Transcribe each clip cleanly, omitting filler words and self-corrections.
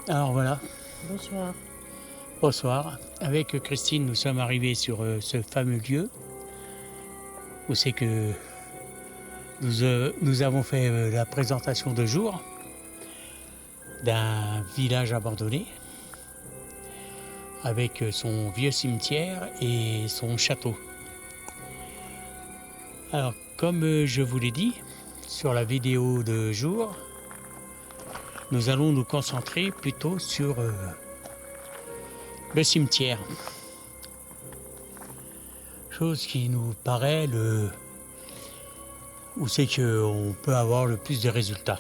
Alors voilà, Bonsoir. bonsoir. Avec Christine, nous sommes arrivés sur ce fameux lieu où c'est que nous avons fait la présentation de jour d'un village abandonné avec son vieux cimetière et son château. Alors, comme je vous l'ai dit sur la vidéo de jour, nous allons nous concentrer plutôt sur le cimetière. Chose qui nous paraît où c'est qu'on peut avoir le plus de résultats.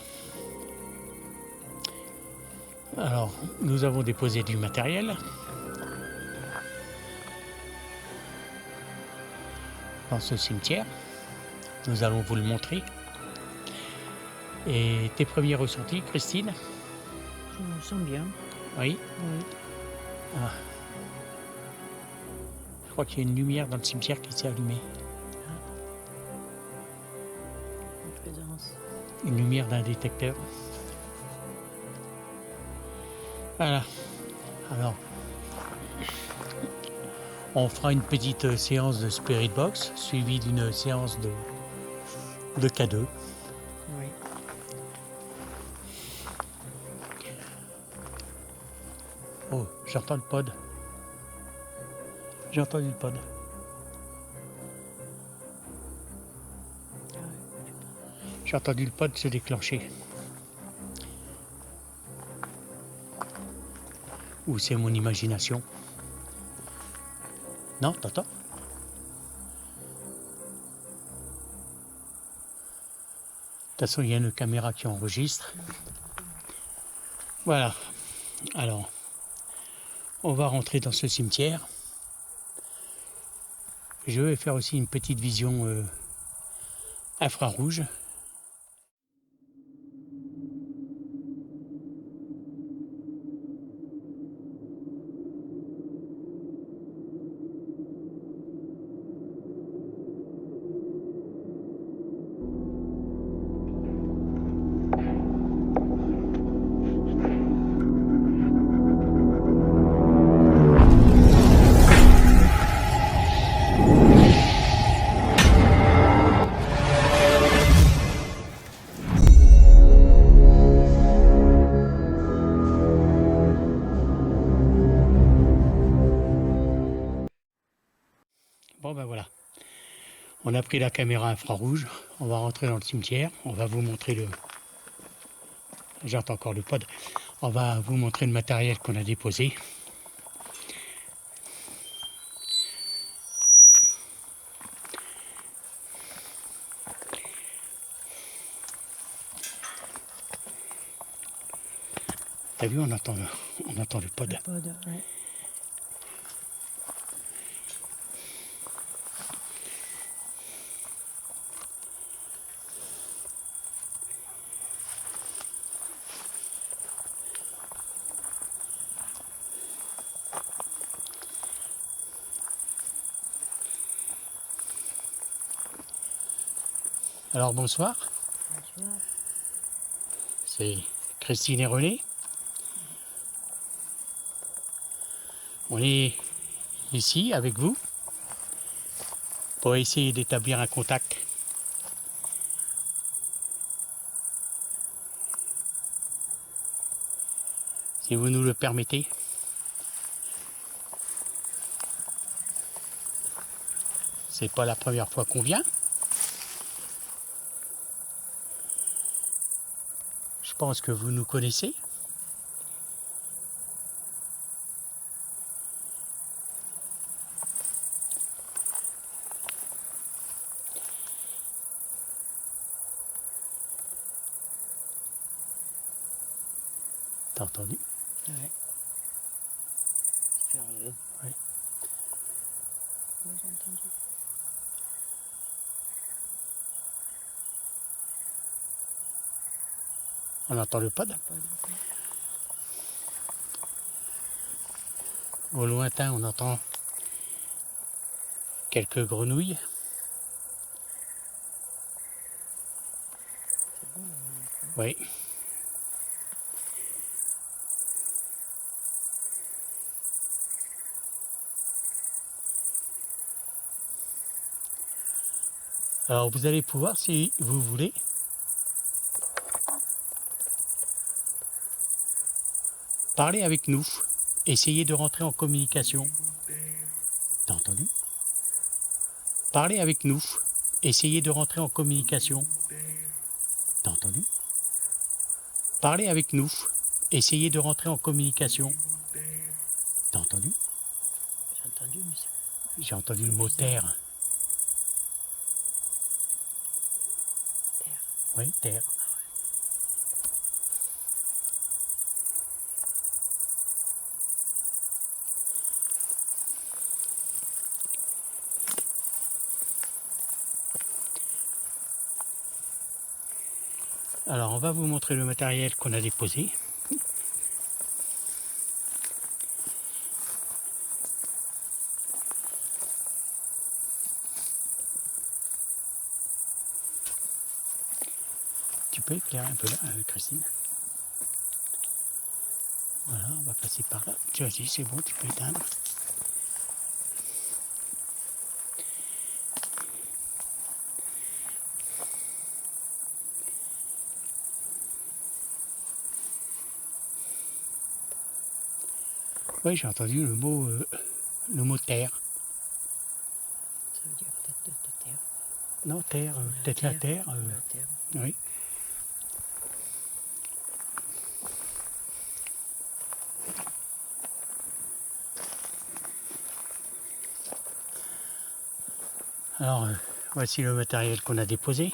Alors, nous avons déposé du matériel dans ce cimetière. Nous allons vous le montrer. Et tes premiers ressentis, Christine? Je me sens bien. Oui. Oui. Ah. Je crois qu'il y a une lumière dans le cimetière qui s'est allumée. En présence. Une lumière d'un détecteur. Voilà. Alors, on fera une petite séance de Spirit Box suivie d'une séance de K2. Oui. Oh, j'entends le pod. J'ai entendu le pod. J'ai entendu le pod se déclencher. Ou c'est mon imagination? Non, t'entends? De toute façon, il y a une caméra qui enregistre. Voilà. Alors, on va rentrer dans ce cimetière. Je vais faire aussi une petite vision infrarouge. Bon ben voilà, on a pris la caméra infrarouge, on va rentrer dans le cimetière, on va vous montrer le... J'entends encore le pod. On va vous montrer le matériel qu'on a déposé. T'as vu, on entend le pod. Le pod, ouais. Alors bonsoir, Bonsoir. c'est Christine et René. On est ici avec vous pour essayer d'établir un contact. Si vous nous le permettez. C'est pas la première fois qu'on vient. Je pense que vous nous connaissez. T'as entendu? Ouais. Faire le... Oui. Ouais, j'ai entendu. On entend le pod. Le pod, ouais. Au lointain, on entend quelques grenouilles. C'est bon, là, on est. Oui. Alors vous allez pouvoir, si vous voulez, parler avec nous. Essayez de rentrer en communication. T'as entendu? Parlez avec nous. Essayez de rentrer en communication. T'as entendu? Parlez avec nous. Essayez de rentrer en communication. T'as entendu? J'ai entendu, mais c'est J'ai entendu le mot terre. terre. Oui, terre. Alors on va vous montrer le matériel qu'on a déposé. Tu peux éclairer un peu là, Christine? Voilà, on va passer par là. Tu vas-y, c'est bon, tu peux éteindre. Oui, j'ai entendu le mot terre. Ça veut dire peut-être de terre. Non, terre, peut-être la terre. La terre. Oui. Alors, voici le matériel qu'on a déposé.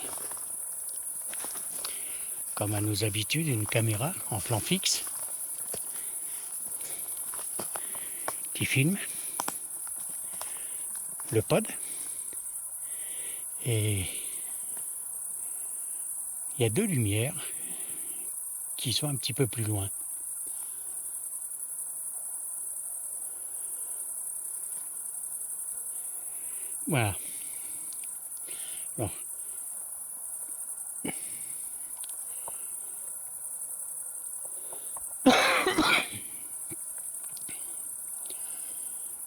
Comme à nos habitudes, une caméra en plan fixe qui filme le pod. Et il y a deux lumières qui sont un petit peu plus loin. Voilà. Bon.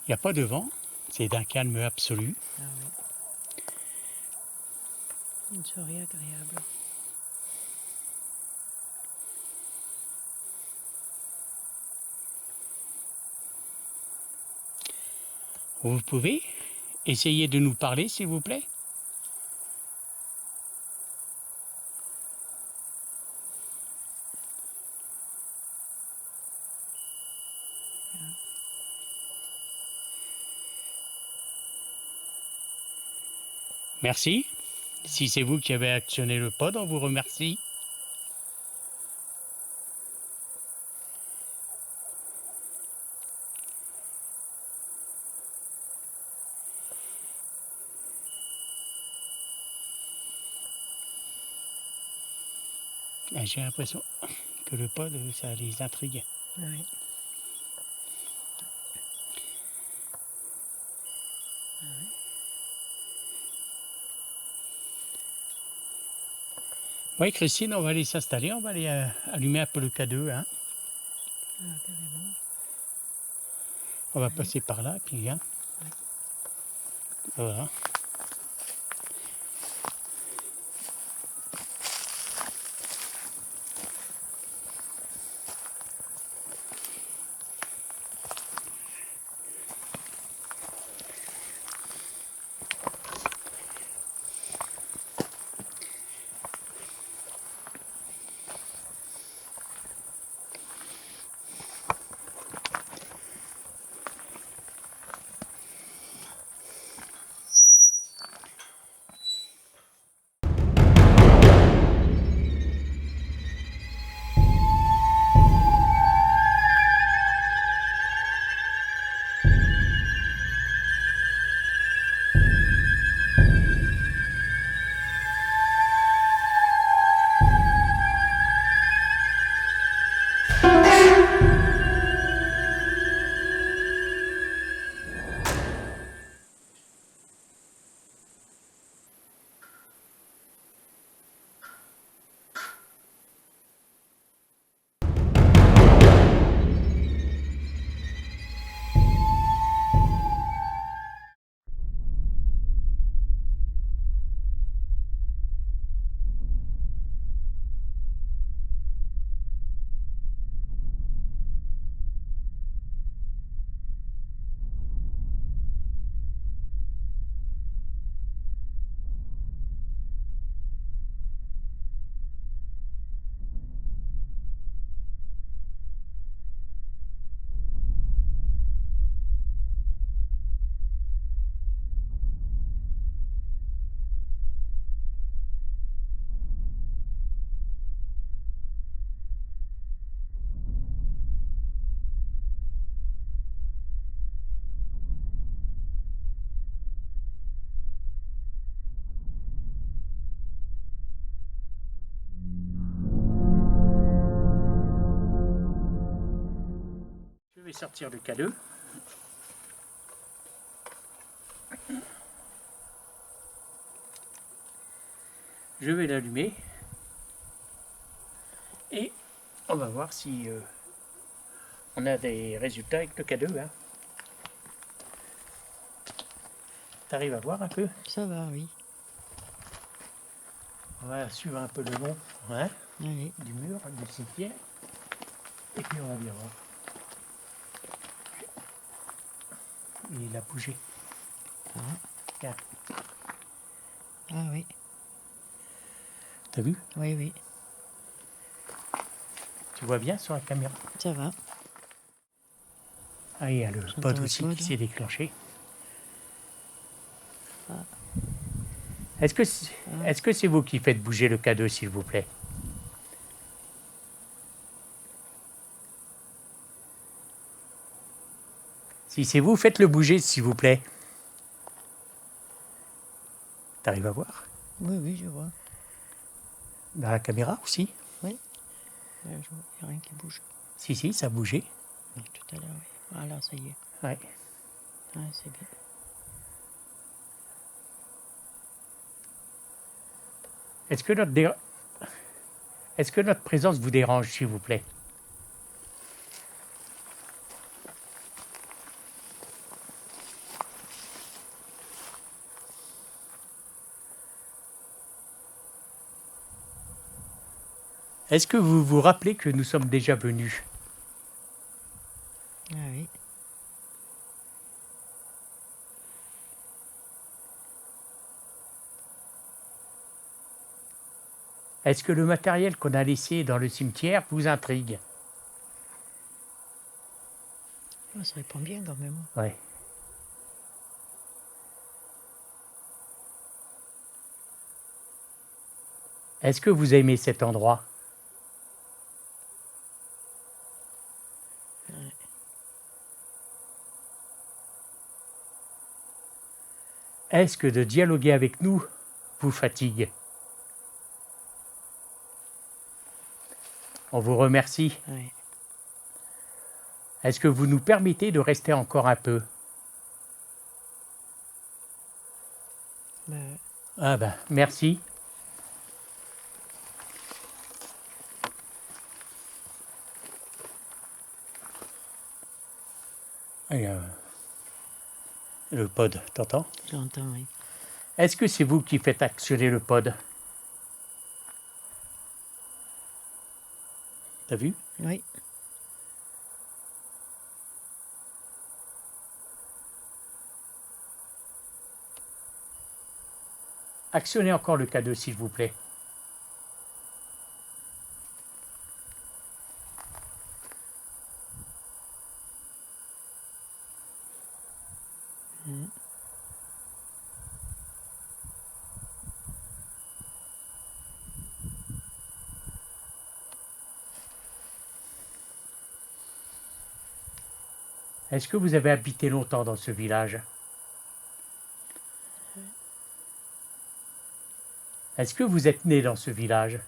Il n'y a pas de vent, c'est d'un calme absolu. Ah oui. Une soirée agréable. Vous pouvez essayer de nous parler, s'il vous plaît? Merci. Si c'est vous qui avez actionné le pod, on vous remercie. J'ai l'impression que le pod, ça les intrigue. Oui. Ah oui. Oui, Christine, on va aller s'installer, on va aller allumer un peu le K2. Hein. Ah, carrément. On va passer par là, puis viens. Oui. Voilà. sortir le K2. Je vais l'allumer. Et on va voir si on a des résultats avec le K2. Hein. T'arrives à voir un peu? Ça va, oui. On va suivre un peu le long hein, Allez. du mur, du cimetière. Et puis on va bien voir. Il a bougé. Ah. Tiens. Ah oui. T'as vu? Oui, oui. Tu vois bien sur la caméra? Ça va. Ah, il y a le J'entends pod le aussi pod. qui s'est déclenché. Ah. Est-ce que c'est vous qui faites bouger le K2, s'il vous plaît? Si c'est vous, faites-le bouger, s'il vous plaît. T'arrives à voir? Oui, oui, je vois. Dans la caméra aussi? Oui. Là, je vois, il n'y a rien qui bouge. Si, ça a bougé. Oui, tout à l'heure, oui. Voilà, ça y est. Ouais. Ah, c'est bien. Est-ce que notre présence vous dérange, s'il vous plaît? Est-ce que vous vous rappelez que nous sommes déjà venus? Ah oui. Est-ce que le matériel qu'on a laissé dans le cimetière vous intrigue? Ah, ça répond bien quand même. Ouais. Est-ce que vous aimez cet endroit? Ouais. Est-ce que de dialoguer avec nous vous fatigue? On vous remercie. Ouais. Est-ce que vous nous permettez de rester encore un peu? Ah ben, merci. Et, le pod, t'entends? J'entends, oui. Est-ce que c'est vous qui faites actionner le pod? T'as vu? Oui. Actionnez encore le K2, s'il vous plaît. Mm. Est-ce que vous avez habité longtemps dans ce village? Est-ce que vous êtes né dans ce village?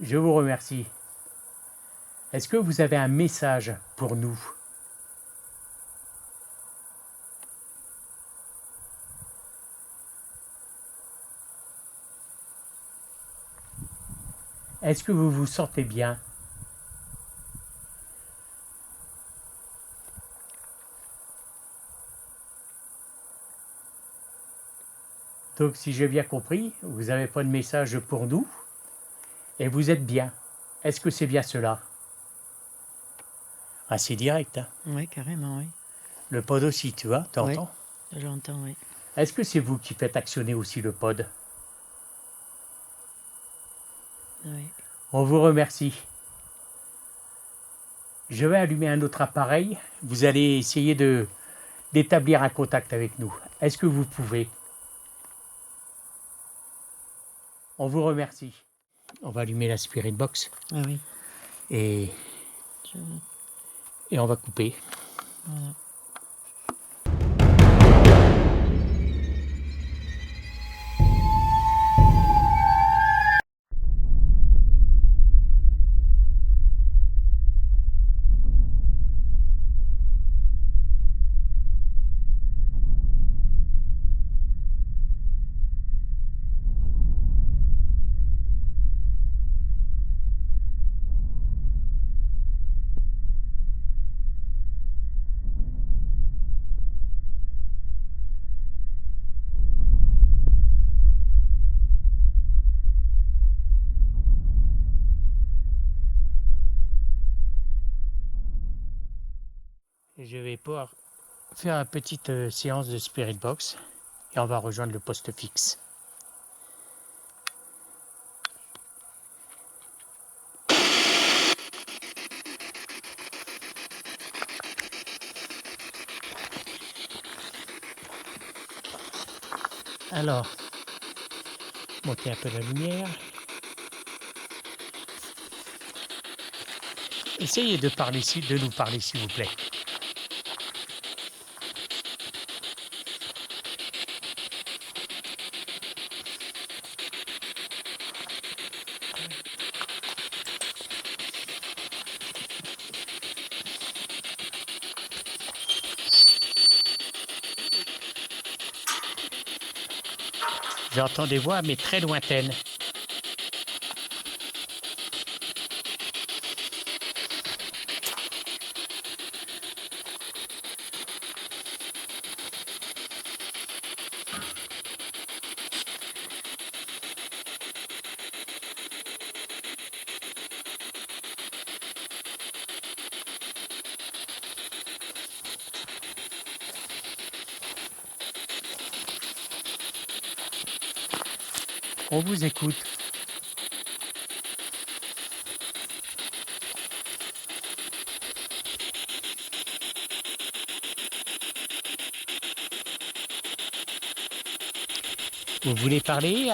Je vous remercie. Est-ce que vous avez un message pour nous? Est-ce que vous vous sentez bien? Donc, si j'ai bien compris, vous n'avez pas de message pour nous et vous êtes bien. Est-ce que c'est bien cela? Ah, c'est direct, hein? Oui, carrément, oui. Le pod aussi, tu vois, t'entends? J'entends, oui. Est-ce que c'est vous qui faites actionner aussi le pod? Oui. On vous remercie. Je vais allumer un autre appareil. Vous allez essayer d'établir un contact avec nous. Est-ce que vous pouvez? On vous remercie. On va allumer la Spirit Box Ah oui. et Je- on va couper. Voilà. Et je vais pouvoir faire une petite séance de Spirit Box et on va rejoindre le poste fixe. Alors, monter un peu la lumière. Essayez de nous parler s'il vous plaît. J'entends des voix mais très lointaines. On vous écoute. Vous voulez parler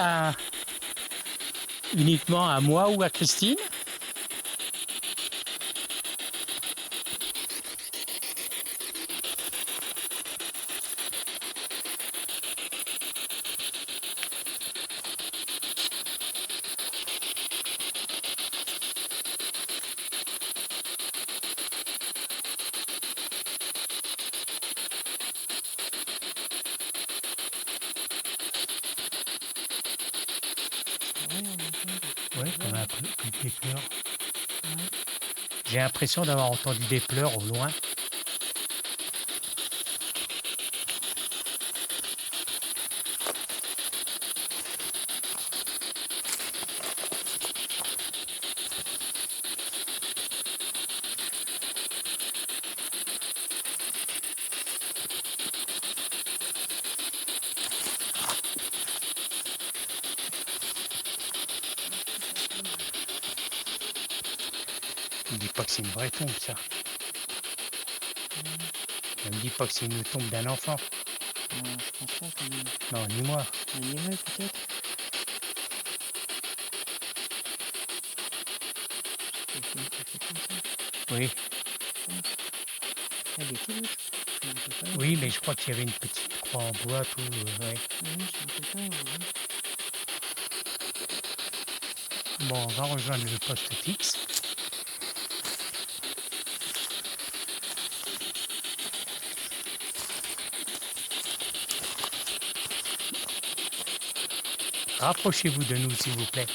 uniquement à moi ou à Christine? Ouais, comme des pleurs. J'ai l'impression d'avoir entendu des pleurs au loin. Ne me dis pas que c'est une vraie tombe, ça. Ne me dis pas que c'est une tombe d'un enfant. Non, je pense pas quand même. Non, ni moi. Un animal peut-être. Oui. Elle est rouge. Oui, mais je crois qu'il y avait une petite croix en bois, tout. Ouais. Oui, je ne sais pas. Ouais. Bon, on va rejoindre le poste fixe. Rapprochez-vous de nous, s'il vous plaît.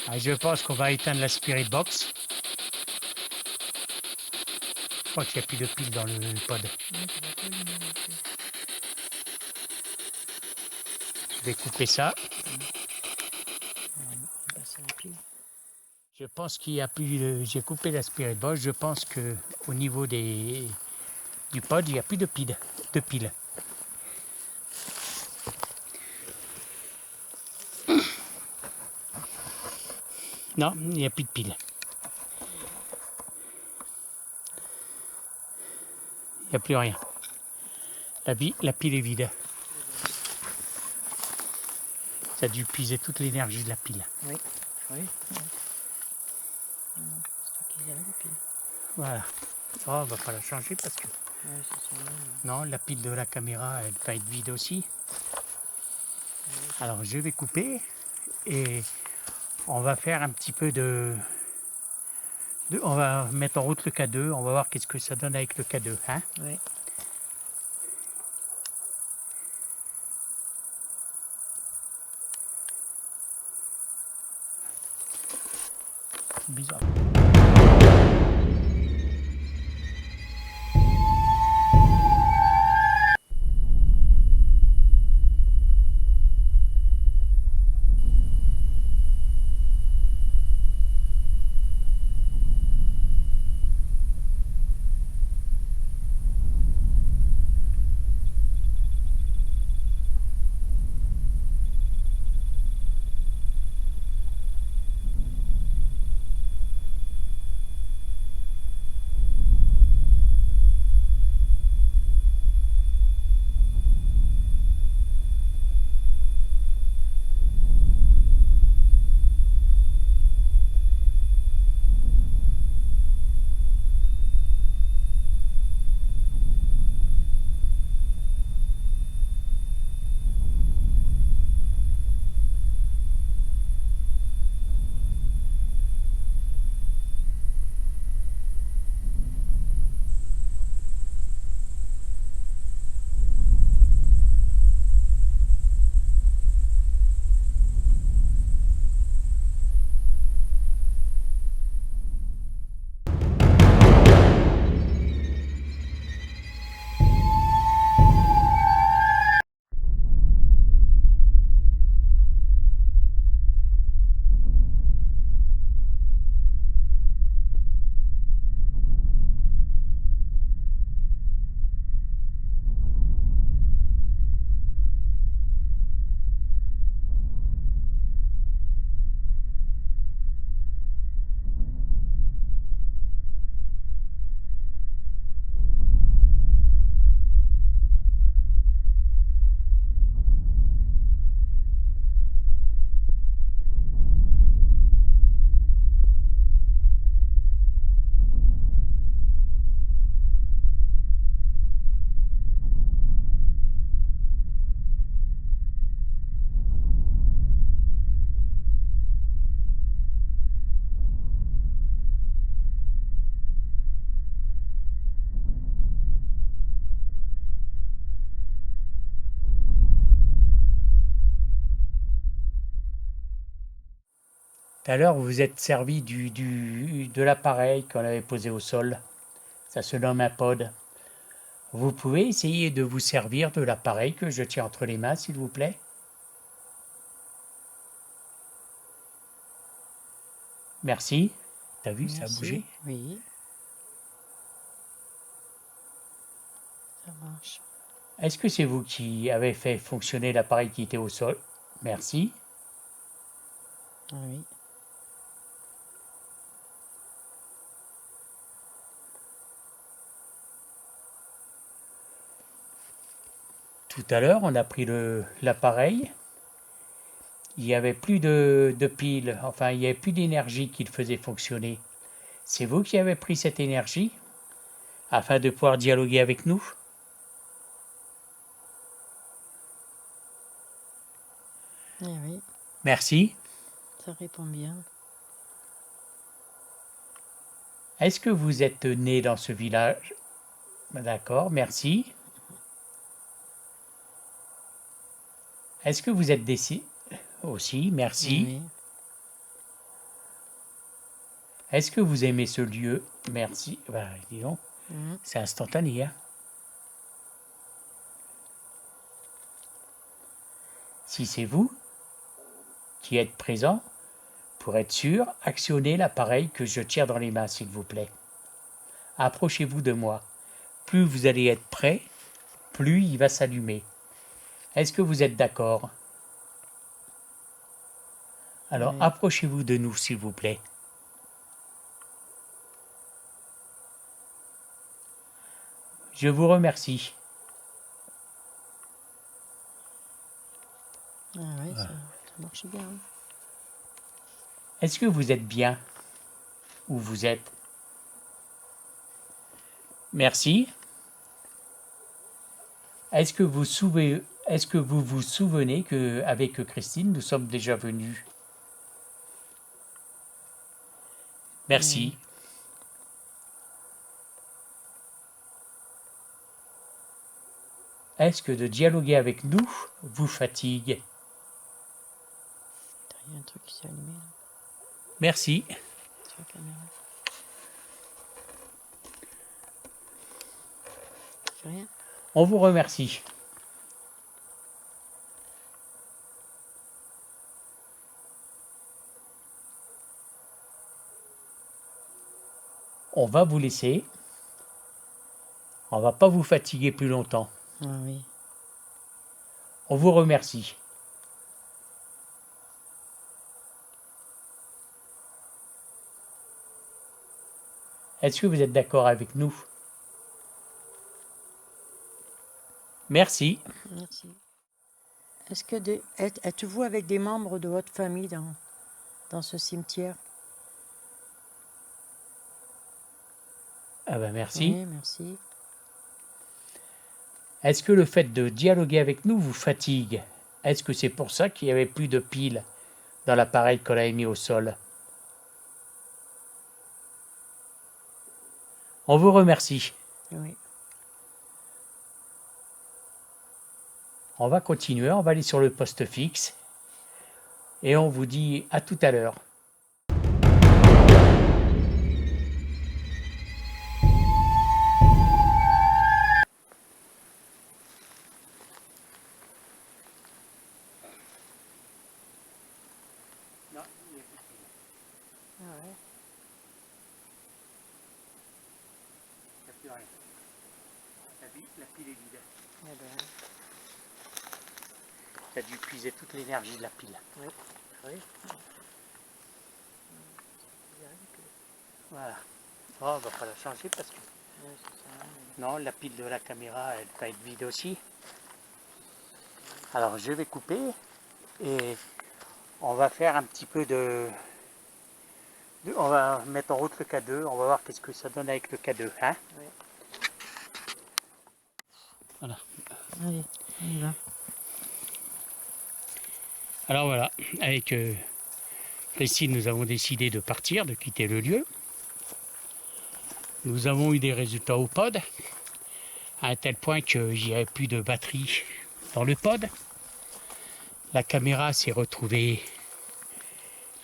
Ah, je pense qu'on va éteindre la Spirit Box. Je crois qu'il n'y a plus de piles dans le pod. Je vais couper ça. Je pense qu'il n'y a plus. J'ai coupé la Spirit Box. Je pense que au niveau du pod, il n'y a plus de piles. Non, il n'y a plus de piles. Il n'y a plus rien. La pile est vide. Ça a dû puiser toute l'énergie de la pile. Oui. Oui. C'est toi qui l'as, la pile. Voilà. Oh, on va pas la changer parce que... Ouais, c'est ça. Non, la pile de la caméra, elle va être vide aussi. Alors, je vais couper et on va faire un petit peu on va mettre en route le K2. On va voir qu'est-ce que ça donne avec le K2. Hein? Oui. Bizarre. Tout à l'heure, vous vous êtes servi de l'appareil qu'on avait posé au sol. Ça se nomme un pod. Vous pouvez essayer de vous servir de l'appareil que je tiens entre les mains, s'il vous plaît. Merci. T'as vu, ça a Merci. bougé. Oui. Ça marche. Est-ce que c'est vous qui avez fait fonctionner l'appareil qui était au sol? Merci. Ah oui. Tout à l'heure, on a pris l'appareil. Il n'y avait plus de piles, enfin, il n'y avait plus d'énergie qui le faisait fonctionner. C'est vous qui avez pris cette énergie afin de pouvoir dialoguer avec nous? Ah oui, Merci. ça répond bien. Est-ce que vous êtes né dans ce village? D'accord, merci. Est-ce que vous êtes décédé? Aussi, Ah merci. oui. Est-ce que vous aimez ce lieu? Merci. Ben, dis donc, Mhm. c'est instantané, hein? Si c'est vous qui êtes présent, pour être sûr, actionnez l'appareil que je tiens dans les mains, s'il vous plaît. Approchez-vous de moi. Plus vous allez être prêt, plus il va s'allumer. Est-ce que vous êtes d'accord? Alors Oui. approchez-vous de nous, s'il vous plaît. Je vous remercie. Ah oui, ça marche bien. Est-ce que vous êtes bien où vous êtes? Merci. Est-ce que vous vous souvenez qu'avec Christine, nous sommes déjà venus? Merci. Est-ce que de dialoguer avec nous vous fatigue? Il y a un truc qui s'est allumé là, Merci. sur la caméra. C'est rien? On vous remercie. On va vous laisser. On va pas vous fatiguer plus longtemps. Ah oui. On vous remercie. Est-ce que vous êtes d'accord avec nous? Merci. Merci. Est-ce que êtes-vous avec des membres de votre famille dans ce cimetière? Ah ben merci. Oui, merci. Est-ce que le fait de dialoguer avec nous vous fatigue? Est-ce que c'est pour ça qu'il n'y avait plus de piles dans l'appareil qu'on a mis au sol? On vous remercie. Oui. On va continuer, on va aller sur le poste fixe et on vous dit à tout à l'heure. Non, il n'y a plus de pile. Ah ouais. Il n'y a plus rien. La pile est vide. Eh ben, Tu as dû puiser toute l'énergie de la pile. oui. Oui. Voilà. Oh, on va pas la changer parce que... Oui, c'est ça. Non, la pile de la caméra, elle va être vide aussi. Alors je vais couper et on va faire un petit peu on va mettre en route le K2, on va voir qu'est-ce que ça donne avec le K2. Hein? Oui. Voilà. Allez, on y va. Alors voilà, avec Christine, nous avons décidé de partir, de quitter le lieu. Nous avons eu des résultats au pod, à un tel point qu'il n'y avait plus de batterie dans le pod. La caméra s'est retrouvée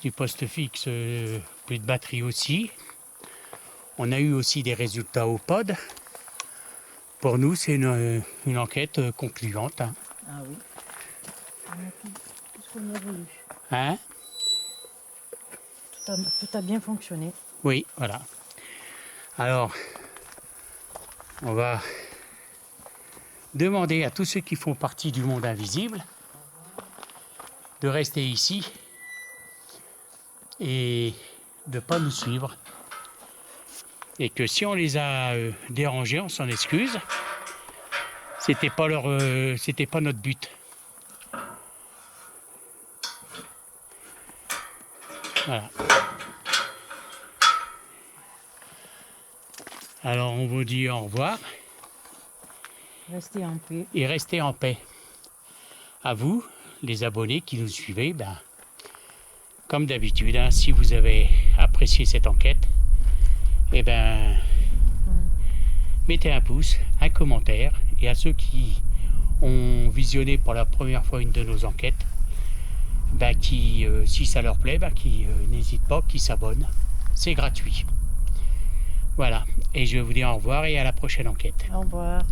du poste fixe, plus de batterie aussi. On a eu aussi des résultats au pod. Pour nous, c'est une enquête concluante. Hein. Ah oui. On a tout ce qu'on a voulu. Hein? Tout a bien fonctionné. Oui, voilà. Alors, on va demander à tous ceux qui font partie du monde invisible de rester ici et de ne pas nous suivre. Et que si on les a dérangés, on s'en excuse. C'était pas notre but. Voilà. Alors on vous dit au revoir. Restez en paix. Et restez en paix. À vous, les abonnés qui nous suivez, comme d'habitude, hein, si vous avez apprécié cette enquête, mettez un pouce, un commentaire, et à ceux qui ont visionné pour la première fois une de nos enquêtes, si ça leur plaît, qui n'hésitent pas, qui s'abonnent. C'est gratuit. Voilà, et je vous dis au revoir et à la prochaine enquête. Au revoir.